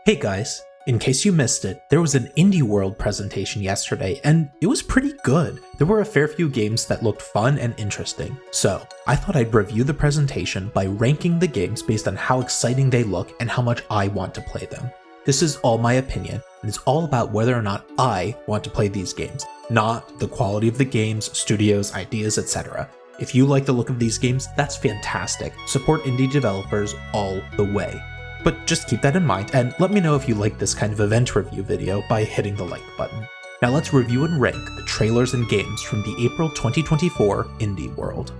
Hey guys, in case you missed it, there was an Indie World presentation yesterday, and it was pretty good. There were a fair few games that looked fun and interesting, so I thought I'd review the presentation by ranking the games based on how exciting they look and how much I want to play them. This is all my opinion, and it's all about whether or not I want to play these games, not the quality of the games, studios, ideas, etc. If you like the look of these games, that's fantastic. Support indie developers all the way. But just keep that in mind, and let me know if you like this kind of event review video by hitting the like button. Now let's review and rank the trailers and games from the April 2024 Indie World.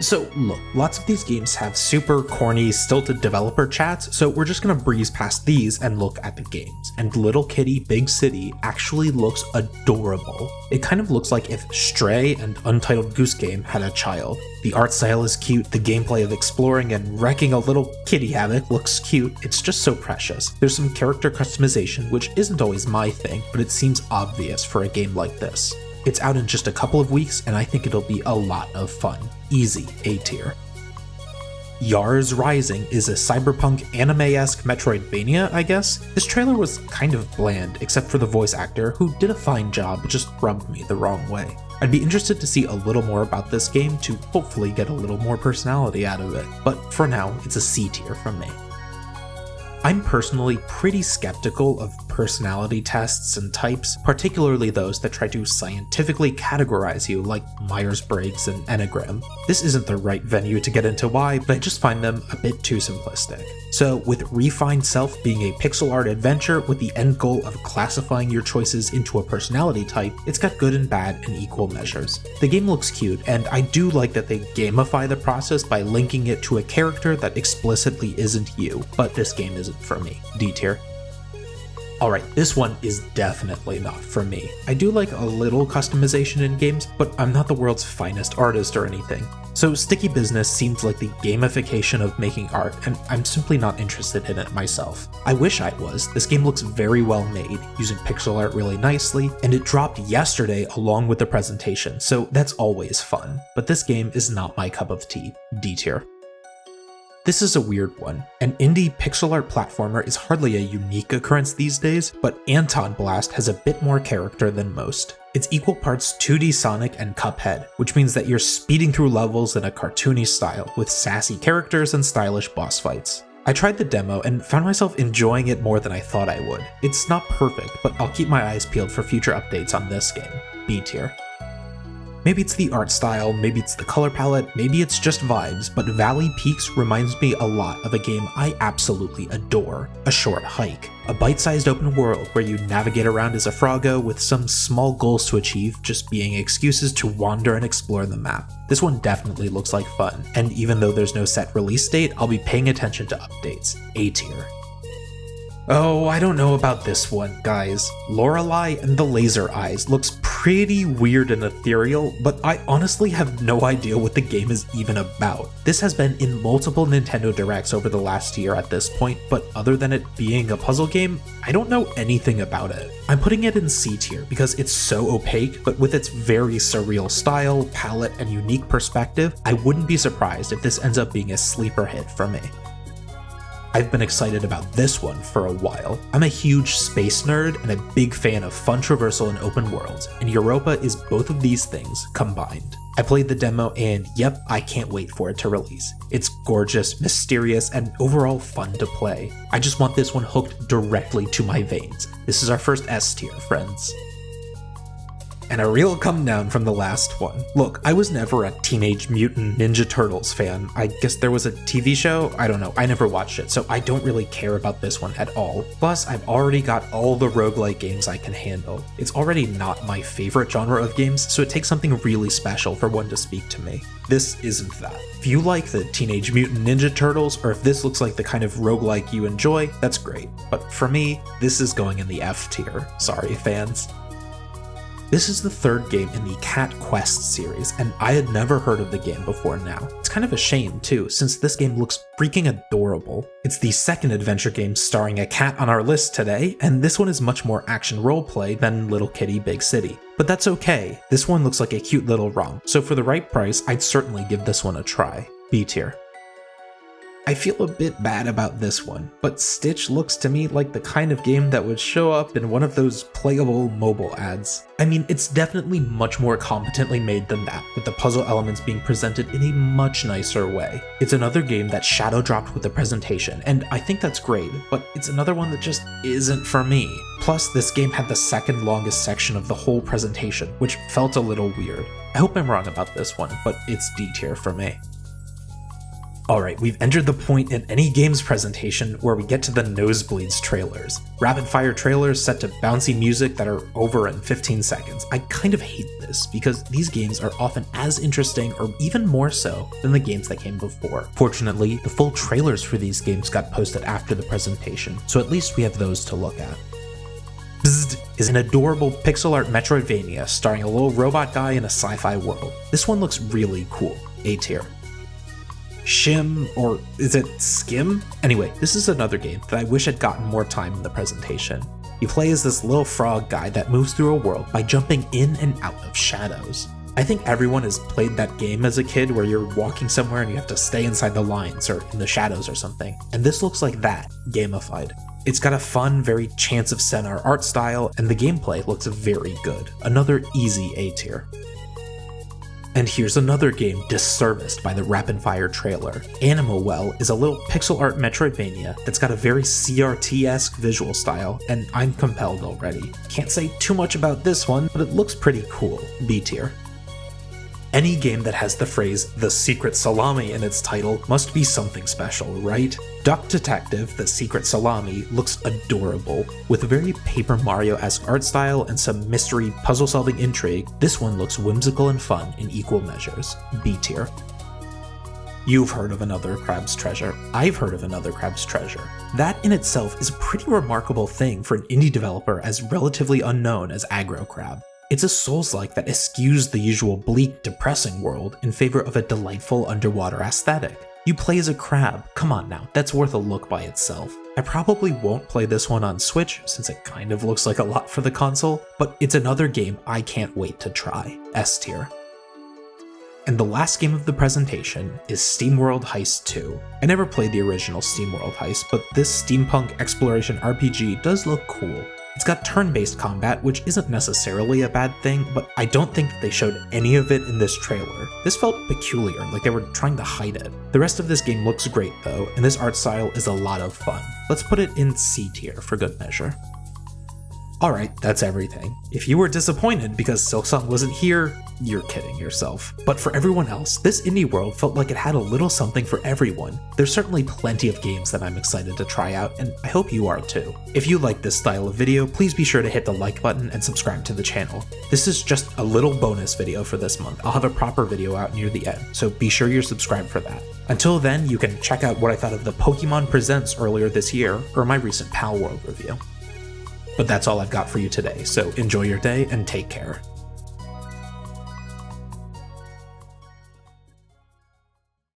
So look, lots of these games have super corny, stilted developer chats, so we're just gonna breeze past these and look at the games. And Little Kitty Big City actually looks adorable. It kind of looks like if Stray and Untitled Goose Game had a child. The art style is cute, the gameplay of exploring and wrecking a little kitty havoc looks cute, it's just so precious. There's some character customization, which isn't always my thing, but it seems obvious for a game like this. It's out in just a couple of weeks, and I think it'll be a lot of fun. Easy A tier. Yars Rising is a cyberpunk anime-esque Metroid Vania, I guess. This trailer was kind of bland, except for the voice actor, who did a fine job, but just rubbed me the wrong way. I'd be interested to see a little more about this game to hopefully get a little more personality out of it, but for now, it's a C tier from me. I'm personally pretty skeptical of personality tests and types, particularly those that try to scientifically categorize you like Myers-Briggs and Enneagram. This isn't the right venue to get into why, but I just find them a bit too simplistic. So with Refin Self being a pixel art adventure with the end goal of classifying your choices into a personality type, it's got good and bad in equal measures. The game looks cute, and I do like that they gamify the process by linking it to a character that explicitly isn't you, but this game isn't for me. D tier. Alright, this one is definitely not for me. I do like a little customization in games, but I'm not the world's finest artist or anything. So Sticky Business seems like the gamification of making art, and I'm simply not interested in it myself. I wish I was. This game looks very well made, using pixel art really nicely, and it dropped yesterday along with the presentation, so that's always fun. But this game is not my cup of tea. D tier. This is a weird one. An indie pixel art platformer is hardly a unique occurrence these days, but Anton Blast has a bit more character than most. It's equal parts 2D Sonic and Cuphead, which means that you're speeding through levels in a cartoony style, with sassy characters and stylish boss fights. I tried the demo and found myself enjoying it more than I thought I would. It's not perfect, but I'll keep my eyes peeled for future updates on this game. B tier. Maybe it's the art style, maybe it's the color palette, maybe it's just vibes, but Valley Peaks reminds me a lot of a game I absolutely adore, A Short Hike. A bite-sized open world where you navigate around as a Froggo with some small goals to achieve just being excuses to wander and explore the map. This one definitely looks like fun, and even though there's no set release date, I'll be paying attention to updates. A tier. Oh, I don't know about this one, guys. Laurelai and the Laser Eyes looks pretty weird and ethereal, but I honestly have no idea what the game is even about. This has been in multiple Nintendo Directs over the last year at this point, but other than it being a puzzle game, I don't know anything about it. I'm putting it in C tier because it's so opaque, but with its very surreal style, palette, and unique perspective, I wouldn't be surprised if this ends up being a sleeper hit for me. I've been excited about this one for a while. I'm a huge space nerd and a big fan of fun traversal and open worlds, and Europa is both of these things combined. I played the demo and yep, I can't wait for it to release. It's gorgeous, mysterious, and overall fun to play. I just want this one hooked directly to my veins. This is our first S tier, friends. And a real come down from the last one. Look, I was never a Teenage Mutant Ninja Turtles fan. I guess there was a TV show? I don't know, I never watched it, so I don't really care about this one at all. Plus, I've already got all the roguelike games I can handle. It's already not my favorite genre of games, so it takes something really special for one to speak to me. This isn't that. If you like the Teenage Mutant Ninja Turtles, or if this looks like the kind of roguelike you enjoy, that's great. But for me, this is going in the F tier. Sorry, fans. This is the third game in the Cat Quest series, and I had never heard of the game before now. It's kind of a shame too, since this game looks freaking adorable. It's the second adventure game starring a cat on our list today, and this one is much more action roleplay than Little Kitty Big City. But that's okay, this one looks like a cute little ROM, so for the right price, I'd certainly give this one a try. B tier. I feel a bit bad about this one, but Stitch looks to me like the kind of game that would show up in one of those playable mobile ads. I mean, it's definitely much more competently made than that, with the puzzle elements being presented in a much nicer way. It's another game that shadow dropped with the presentation, and I think that's great, but it's another one that just isn't for me. Plus, this game had the second longest section of the whole presentation, which felt a little weird. I hope I'm wrong about this one, but it's D tier for me. Alright, we've entered the point in any game's presentation where we get to the nosebleeds trailers. Rapid fire trailers set to bouncy music that are over in 15 seconds. I kind of hate this because these games are often as interesting or even more so than the games that came before. Fortunately, the full trailers for these games got posted after the presentation, so at least we have those to look at. Bzzd is an adorable pixel art Metroid Vania starring a little robot guy in a sci-fi world. This one looks really cool. A tier. Shim, or is it Skim? Anyway, this is another game that I wish had gotten more time in the presentation. You play as this little frog guy that moves through a world by jumping in and out of shadows. I think everyone has played that game as a kid where you're walking somewhere and you have to stay inside the lines or in the shadows or something, and this looks like that, gamified. It's got a fun, very Chants of Senna art style, and the gameplay looks very good. Another easy A tier. And here's another game disserviced by the rapid fire trailer. Animo is a little pixel art Metroidvania that's got a very CRT-esque visual style, and I'm compelled already. Can't say too much about this one, but it looks pretty cool. B tier. Any game that has the phrase "The Secret Salami" in its title must be something special, right? Duck Detective: The Secret Salami looks adorable. With a very Paper Mario-esque art style and some mystery puzzle-solving intrigue, this one looks whimsical and fun in equal measures. B tier. You've heard of Another Crab's Treasure. I've heard of Another Crab's Treasure. That in itself is a pretty remarkable thing for an indie developer as relatively unknown as Aggro Crab. It's a Souls-like that eschews the usual bleak, depressing world in favor of a delightful underwater aesthetic. You play as a crab, come on now, that's worth a look by itself. I probably won't play this one on Switch since it kind of looks like a lot for the console, but it's another game I can't wait to try. S tier. And the last game of the presentation is SteamWorld Heist 2. I never played the original SteamWorld Heist, but this steampunk exploration RPG does look cool. It's got turn-based combat, which isn't necessarily a bad thing, but I don't think that they showed any of it in this trailer. This felt peculiar, like they were trying to hide it. The rest of this game looks great though, and this art style is a lot of fun. Let's put it in C tier for good measure. Alright, that's everything. If you were disappointed because Silksong wasn't here, you're kidding yourself. But for everyone else, this indie world felt like it had a little something for everyone. There's certainly plenty of games that I'm excited to try out, and I hope you are too. If you like this style of video, please be sure to hit the like button and subscribe to the channel. This is just a little bonus video for this month. I'll have a proper video out near the end, so be sure you're subscribed for that. Until then, you can check out what I thought of the Pokemon Presents earlier this year, or my recent Pal World review. But that's all I've got for you today, so enjoy your day and take care.